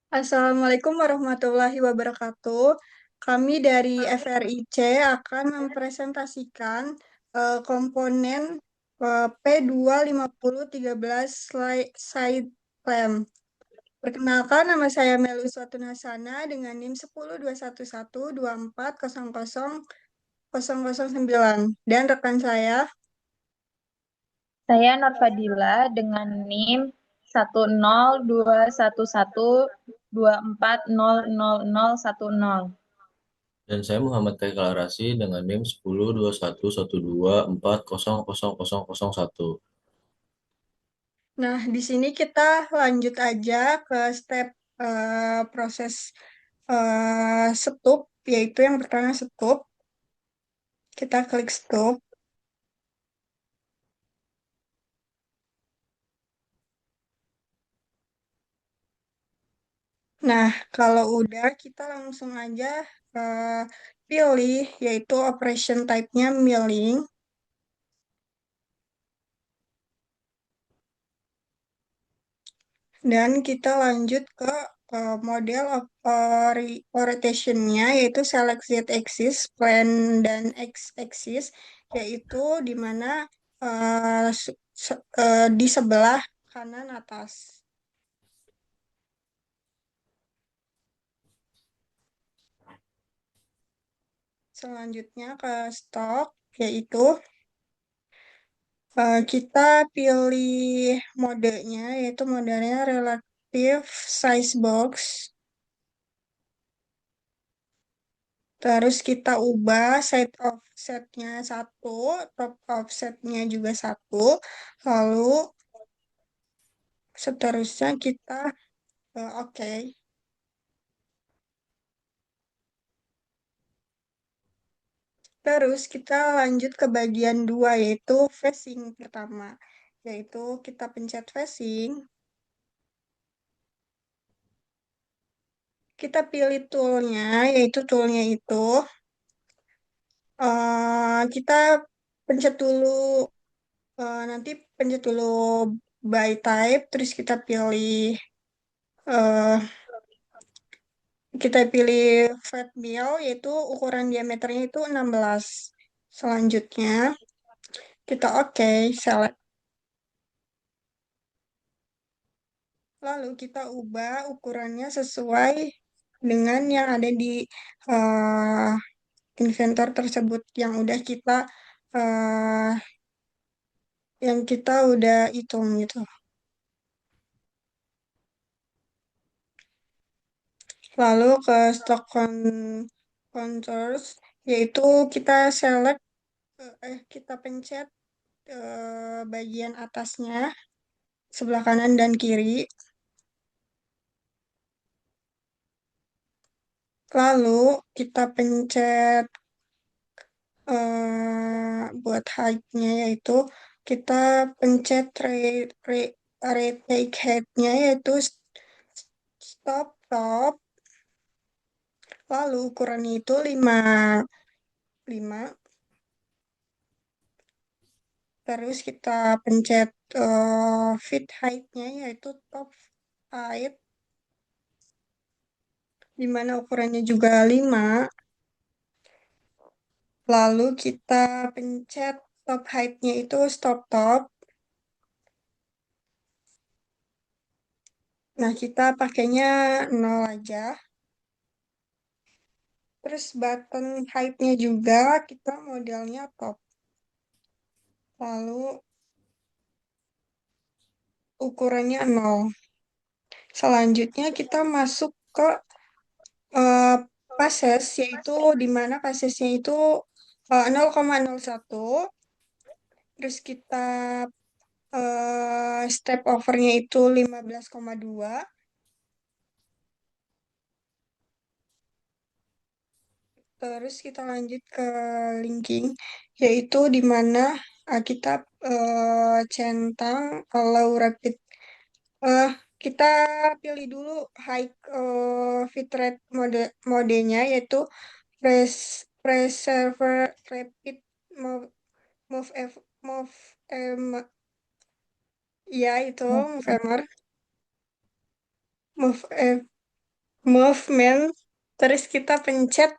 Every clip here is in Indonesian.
Assalamualaikum warahmatullahi wabarakatuh. Kami dari FRIC akan mempresentasikan komponen P25013 side lamp. Perkenalkan, nama saya Melus Watunasana dengan NIM 102112400009 dan rekan saya. Saya Nur Fadila dengan NIM 10211240010. Dan saya Muhammad Deklarasi dengan NIM 10211214000001. Nah, di sini kita lanjut aja ke step proses setup, yaitu yang pertama setup. Kita klik stop. Nah, kalau udah, kita langsung aja eh, pilih, yaitu operation type-nya milling. Dan kita lanjut ke model orientation-nya, yaitu select Z-axis, plan, dan X-axis, yaitu di mana di sebelah kanan atas. Selanjutnya ke stok, yaitu kita pilih modenya, yaitu modelnya relative size box. Terus kita ubah side offsetnya satu, top offsetnya juga satu. Lalu seterusnya kita oke. Terus kita lanjut ke bagian dua, yaitu facing pertama. Yaitu kita pencet facing. Kita pilih toolnya, yaitu toolnya itu. Kita pencet dulu, nanti pencet dulu by type, terus eh, kita pilih flat mill, yaitu ukuran diameternya itu 16. Selanjutnya, kita oke, select. Lalu kita ubah ukurannya sesuai dengan yang ada di eh, inventor tersebut eh, yang kita udah hitung gitu. Lalu ke contours, yaitu kita select, kita pencet bagian atasnya, sebelah kanan dan kiri. Lalu kita pencet buat height-nya, yaitu kita pencet retake height-nya, yaitu stop top. Lalu ukurannya itu 5. Terus kita pencet fit height-nya, yaitu top height, di mana ukurannya juga 5. Lalu kita pencet top height-nya itu stop top. Nah, kita pakainya 0 aja. Terus button height-nya juga kita modelnya top. Lalu ukurannya 0. Selanjutnya kita masuk ke eh, passes, yaitu di mana passesnya itu 0,01. Terus kita step overnya itu 15,2. Terus kita lanjut ke linking, yaitu di mana kita centang kalau rapid. eh kita pilih dulu high fit rate modenya, yaitu preserver rapid move move F, move em, ya itu move emer move F. movement, terus kita pencet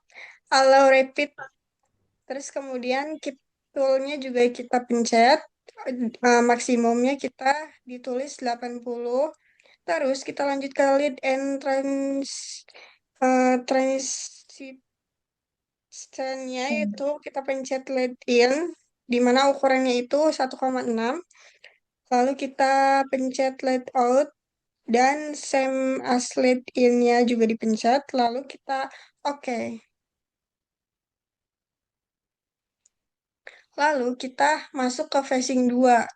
allow repeat, terus kemudian toolnya juga kita pencet, maksimumnya kita ditulis 80, terus kita lanjut ke lead and transition-nya itu kita pencet lead in, di mana ukurannya itu 1,6, lalu kita pencet lead out, dan same as lead in-nya juga dipencet, lalu kita oke. Lalu kita masuk ke facing 2.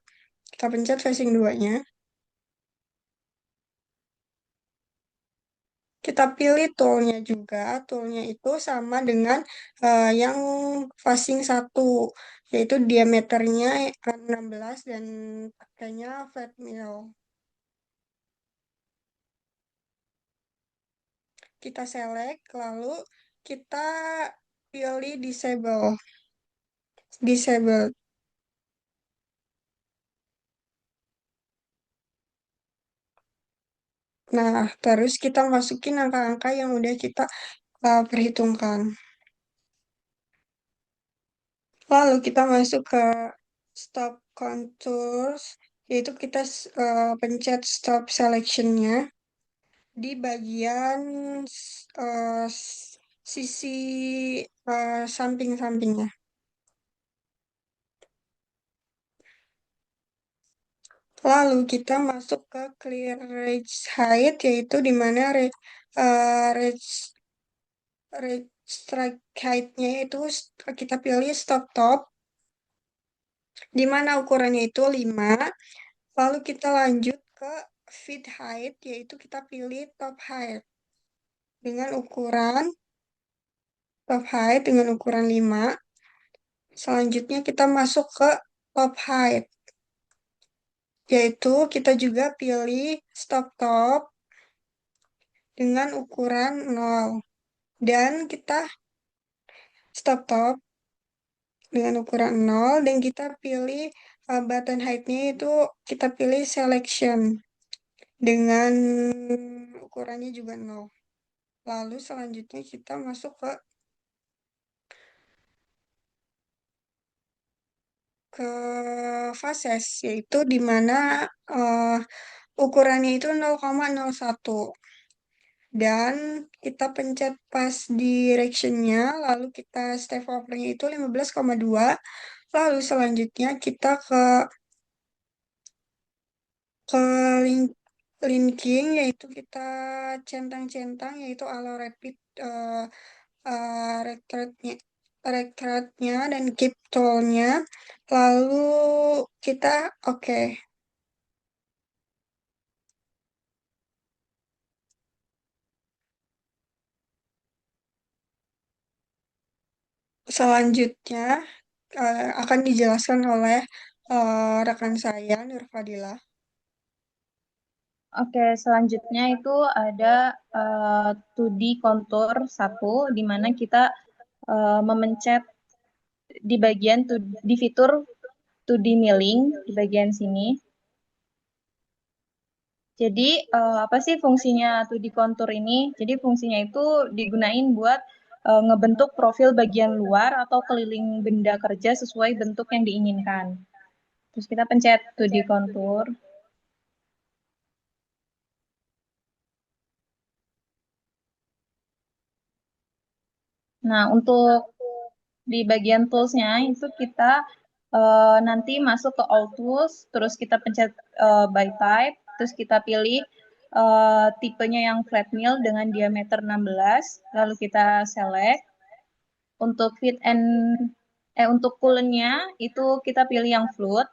Kita pencet facing 2-nya. Kita pilih toolnya juga. Toolnya itu sama dengan yang facing 1, yaitu diameternya 16 dan pakainya flat mill. Kita select, lalu kita pilih disable. Disable. Nah, terus kita masukin angka-angka yang udah kita perhitungkan. Lalu kita masuk ke stop contours, yaitu kita pencet stop selection-nya di bagian sisi samping-sampingnya. Lalu kita masuk ke clear range height, yaitu di mana range strike height-nya itu kita pilih stop top, di mana ukurannya itu 5. Lalu kita lanjut ke feed height, yaitu kita pilih top height dengan ukuran top height dengan ukuran 5. Selanjutnya kita masuk ke top height, yaitu kita juga pilih stop top dengan ukuran 0. Dan kita stop top dengan ukuran 0, dan kita pilih button height-nya itu kita pilih selection dengan ukurannya juga 0. Lalu selanjutnya kita masuk ke fases, yaitu di mana ukurannya itu 0,01. Dan kita pencet pas direction-nya, lalu kita step over-nya itu 15,2. Lalu selanjutnya kita ke link- linking, yaitu kita centang-centang, yaitu allow repeat retreat-nya dan keep tool-nya. Lalu kita oke. Selanjutnya akan dijelaskan oleh rekan saya, Nur Fadila. Oke, selanjutnya itu ada 2D contour 1, di mana kita memencet di bagian di fitur 2D milling di bagian sini. Jadi apa sih fungsinya 2D contour ini? Jadi fungsinya itu digunain buat ngebentuk profil bagian luar atau keliling benda kerja sesuai bentuk yang diinginkan. Terus kita pencet 2D contour. Nah, untuk di bagian tools-nya itu kita nanti masuk ke all tools, terus kita pencet by type, terus kita pilih tipenya yang flat mill dengan diameter 16, lalu kita select. Untuk untuk coolant-nya itu kita pilih yang fluid.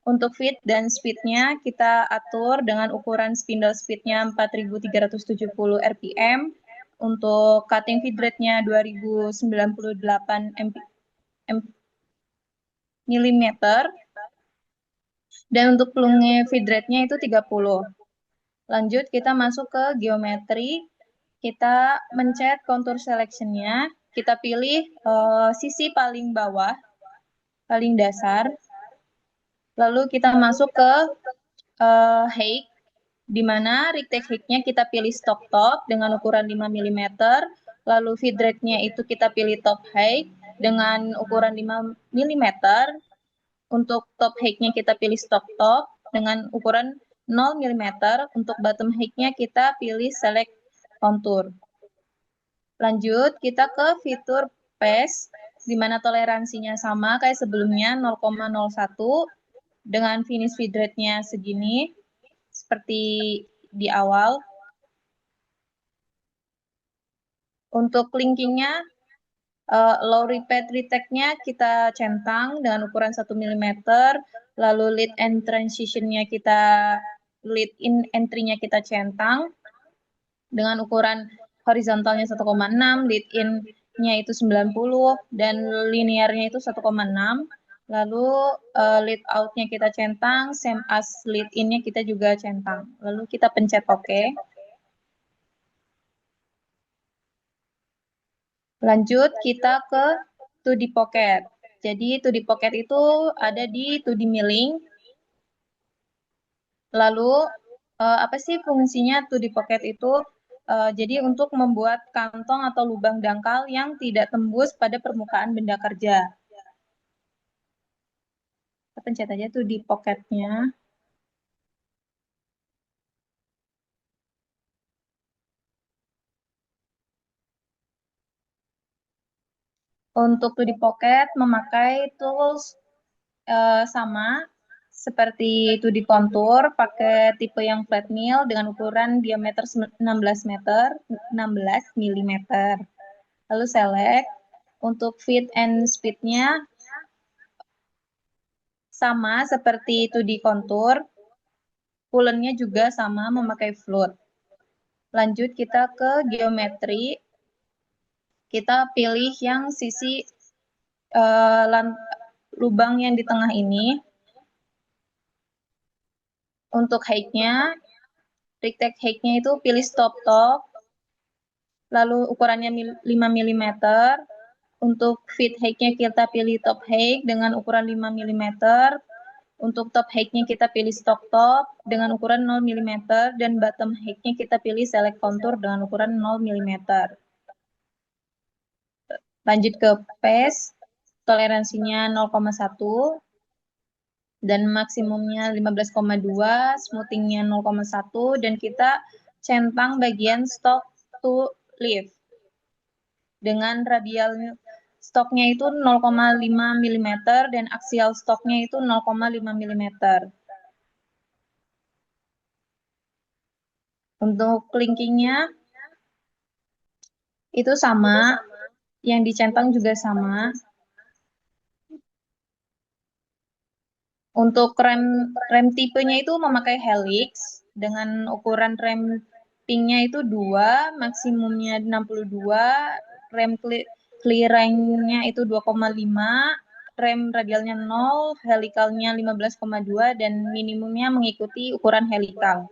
Untuk feed dan speed-nya kita atur dengan ukuran spindle speed-nya 4370 rpm. Untuk cutting feed rate-nya 2098 mm. Dan untuk plungnya feed rate-nya itu 30. Lanjut kita masuk ke geometri. Kita mencet contour selection-nya. Kita pilih sisi paling bawah, paling dasar. Lalu kita masuk ke height, di mana retake height-nya kita pilih stock top dengan ukuran 5 mm, lalu feed rate-nya itu kita pilih top height dengan ukuran 5 mm, untuk top height-nya kita pilih stock top dengan ukuran 0 mm, untuk bottom height-nya kita pilih select contour. Lanjut, kita ke fitur pace, di mana toleransinya sama kayak sebelumnya 0,01 dengan finish feed rate-nya segini, seperti di awal. Untuk linkingnya, low repeat retake-nya kita centang dengan ukuran 1 mm, lalu lead and transition-nya kita, lead in entry-nya kita centang dengan ukuran horizontalnya 1,6, lead in-nya itu 90, dan linearnya itu 1,6. Lalu lead out-nya kita centang, same as lead in-nya kita juga centang. Lalu kita pencet OK. Lanjut, kita ke 2D Pocket. Jadi 2D Pocket itu ada di 2D Milling. Lalu, apa sih fungsinya 2D Pocket itu? Jadi untuk membuat kantong atau lubang dangkal yang tidak tembus pada permukaan benda kerja. Kita pencet aja 2D Pocket-nya. Untuk 2D Pocket memakai tools sama seperti 2D Contour, pakai tipe yang flat mill dengan ukuran diameter 16 mm. Lalu select. Untuk fit and speed-nya sama seperti 2D Contour, coolant-nya juga sama memakai float. Lanjut kita ke geometri. Kita pilih yang sisi lubang yang di tengah ini. Untuk height-nya, retake height-nya itu pilih stop top, lalu ukurannya 5 mm. Untuk feed height-nya kita pilih top height dengan ukuran 5 mm. Untuk top height-nya kita pilih stock top dengan ukuran 0 mm. Dan bottom height-nya kita pilih select contour dengan ukuran 0 mm. Lanjut ke pace, toleransinya 0,1 dan maksimumnya 15,2, smoothingnya 0,1, dan kita centang bagian stock to leaf dengan radial stoknya itu 0,5 mm dan aksial stoknya itu 0,5 mm. Untuk linkingnya itu sama, yang dicentang juga sama. Untuk rem tipenya itu memakai helix dengan ukuran rem pingnya itu 2, maksimumnya 62, rem clearance-nya itu 2,5, rem radialnya 0, helikalnya 15,2, dan minimumnya mengikuti ukuran helikal.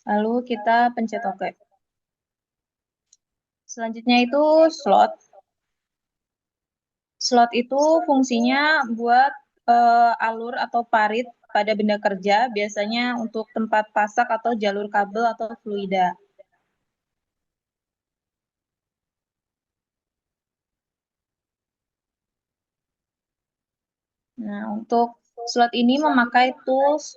Lalu kita pencet OK. Selanjutnya itu slot. Slot itu fungsinya buat alur atau parit pada benda kerja, biasanya untuk tempat pasak atau jalur kabel atau fluida. Nah, untuk slot ini memakai tools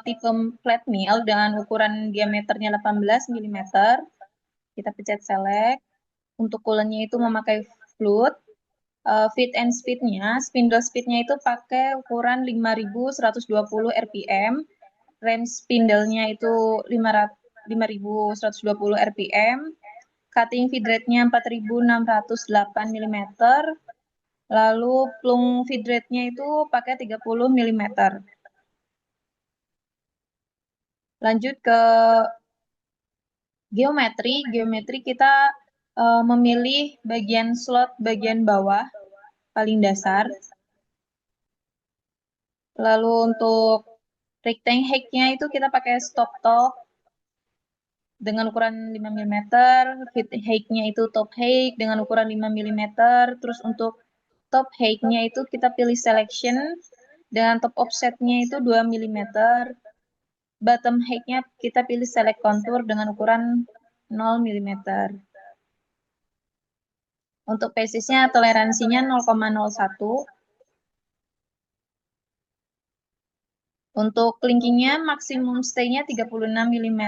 tipe flat mill dengan ukuran diameternya 18 mm. Kita pencet select. Untuk coolant-nya itu memakai fluid. Feed and speed-nya, spindle speed-nya itu pakai ukuran 5120 rpm. Rem spindle-nya itu 5120 rpm. Cutting feed rate-nya 4608 mm. Lalu plung feed rate-nya itu pakai 30 mm. Lanjut ke geometri. Geometri kita memilih bagian slot bagian bawah paling dasar. Lalu untuk rectangle height-nya itu kita pakai stock top dengan ukuran 5 mm, feed height-nya itu top height dengan ukuran 5 mm, terus untuk top height-nya itu kita pilih selection dengan top offset-nya itu 2 mm. Bottom height-nya kita pilih select contour dengan ukuran 0 mm. Untuk pesisnya toleransinya 0,01. Untuk clinkingnya maksimum stay-nya 36 mm.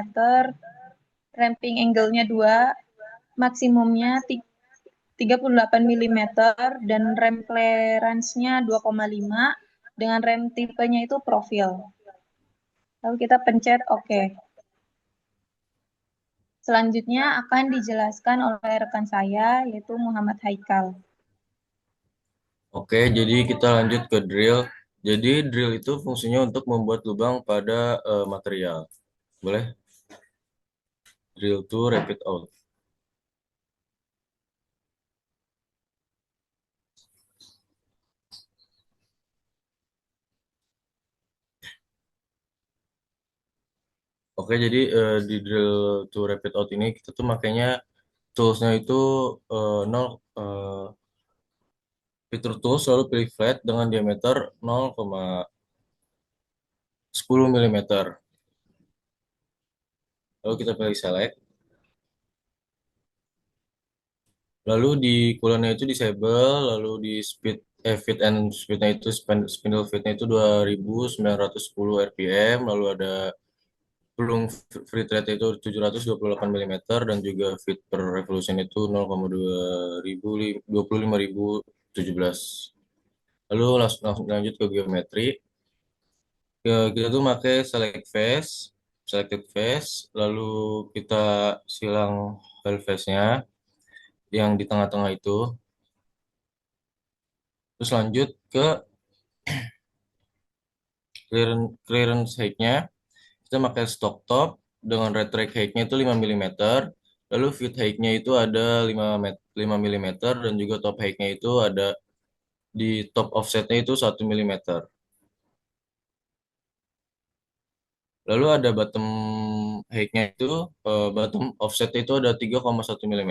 Ramping angle-nya 2. Maksimumnya 38 mm dan rem clearance-nya 2,5 dengan rem tipenya itu profil. Lalu kita pencet OK. Selanjutnya akan dijelaskan oleh rekan saya yaitu Muhammad Haikal. Oke, jadi kita lanjut ke drill. Jadi drill itu fungsinya untuk membuat lubang pada material. Boleh? Drill to rapid out. Oke, jadi di drill to rapid out ini kita tuh makanya toolsnya itu 0 fitur tools selalu pilih flat dengan diameter 0,10 mm. Lalu kita pilih select. Lalu di coolant itu disable, lalu di fit and speednya itu spindle fitnya itu 2910 rpm, lalu ada pelung free thread itu 728 mm dan juga feet per revolution itu 0,2517. Lalu langsung lanjut ke geometri. Kita tuh pakai selected face, lalu kita silang file face-nya yang di tengah-tengah itu. Terus lanjut ke clearance height-nya. Kita pakai stock top dengan retract height-nya itu 5 mm. Lalu feet height-nya itu ada 5 mm dan juga top height-nya itu ada di top offset-nya itu 1 mm. Lalu ada bottom height-nya itu bottom offset itu ada 3,1 mm.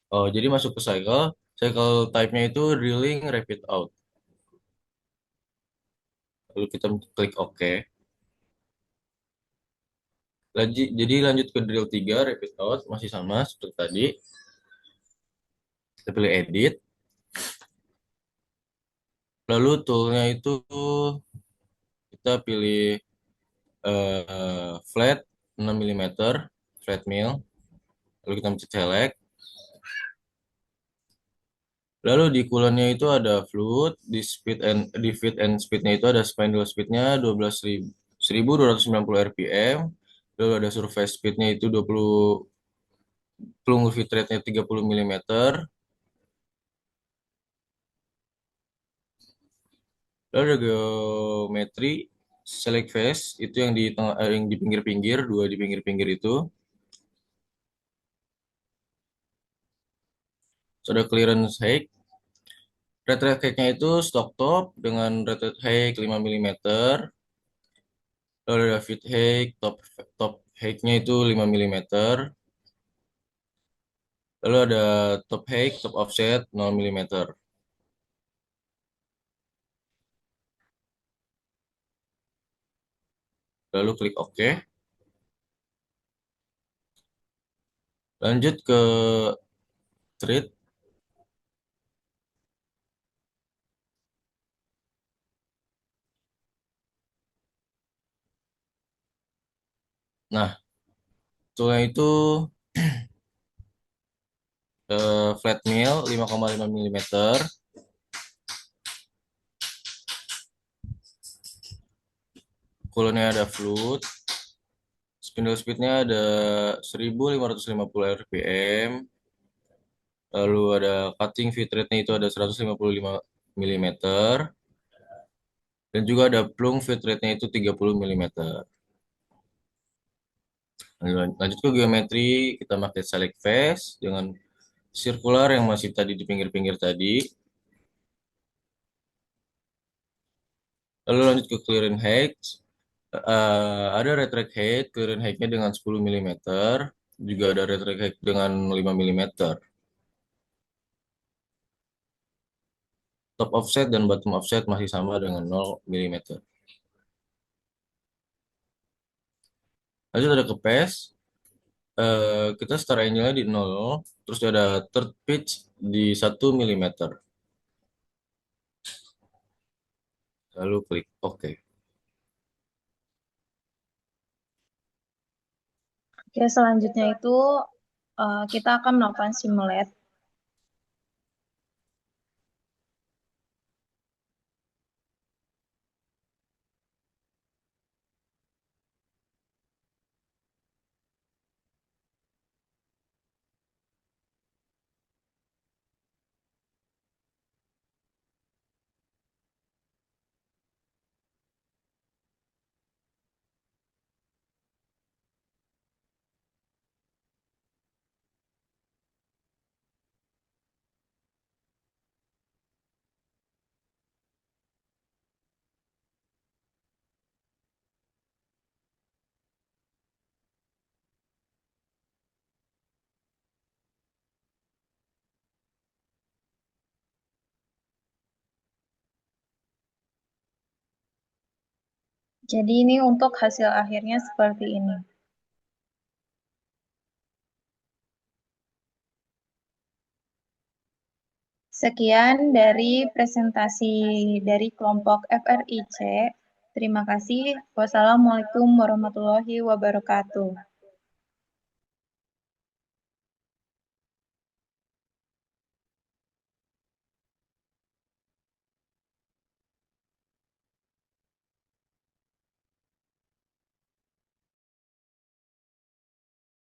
Oh, jadi masuk ke cycle. Cycle type-nya itu drilling rapid out. Lalu kita klik OK. Jadi lanjut ke drill 3 rapid out masih sama seperti tadi. Kita pilih edit. Lalu toolnya itu kita pilih flat 6 mm, flat mill. Lalu kita mencet select. Lalu di coolant itu ada fluid, di feed and speednya itu ada spindle speednya 12.290 rpm. Lalu ada surface speednya itu 20, pelunggu feed rate-nya 30 mm. Lalu ada geometri select face itu yang di tengah, yang di pinggir-pinggir, dua di pinggir-pinggir itu. So, ada clearance height. Retread height-nya itu stock top dengan retread height 5 mm. Lalu ada feed height, top height-nya itu 5 mm. Lalu ada top height, top offset 0 mm. Lalu klik OK. Lanjut ke thread. Nah, toolnya itu flat mill 5,5 mm. Coolnya ada fluid. Spindle speednya ada 1550 rpm. Lalu ada cutting feed rate-nya itu ada 155 mm. Dan juga ada plung feed rate-nya itu 30 mm. Lanjut ke geometri, kita pakai select face dengan circular yang masih tadi di pinggir-pinggir tadi. Lalu lanjut ke clearing height. Ada retract height, clearing height-nya dengan 10 mm. juga ada retreat height dengan 5 mm. Top offset dan bottom offset masih sama dengan 0 mm. Lanjut ada ke pace. Kita start angle-nya di 0, terus ada third pitch di 1 mm. Lalu klik OK. Oke, selanjutnya itu kita akan melakukan simulate. Jadi ini untuk hasil akhirnya seperti ini. Sekian dari presentasi dari kelompok FRIC. Terima kasih. Wassalamualaikum warahmatullahi wabarakatuh.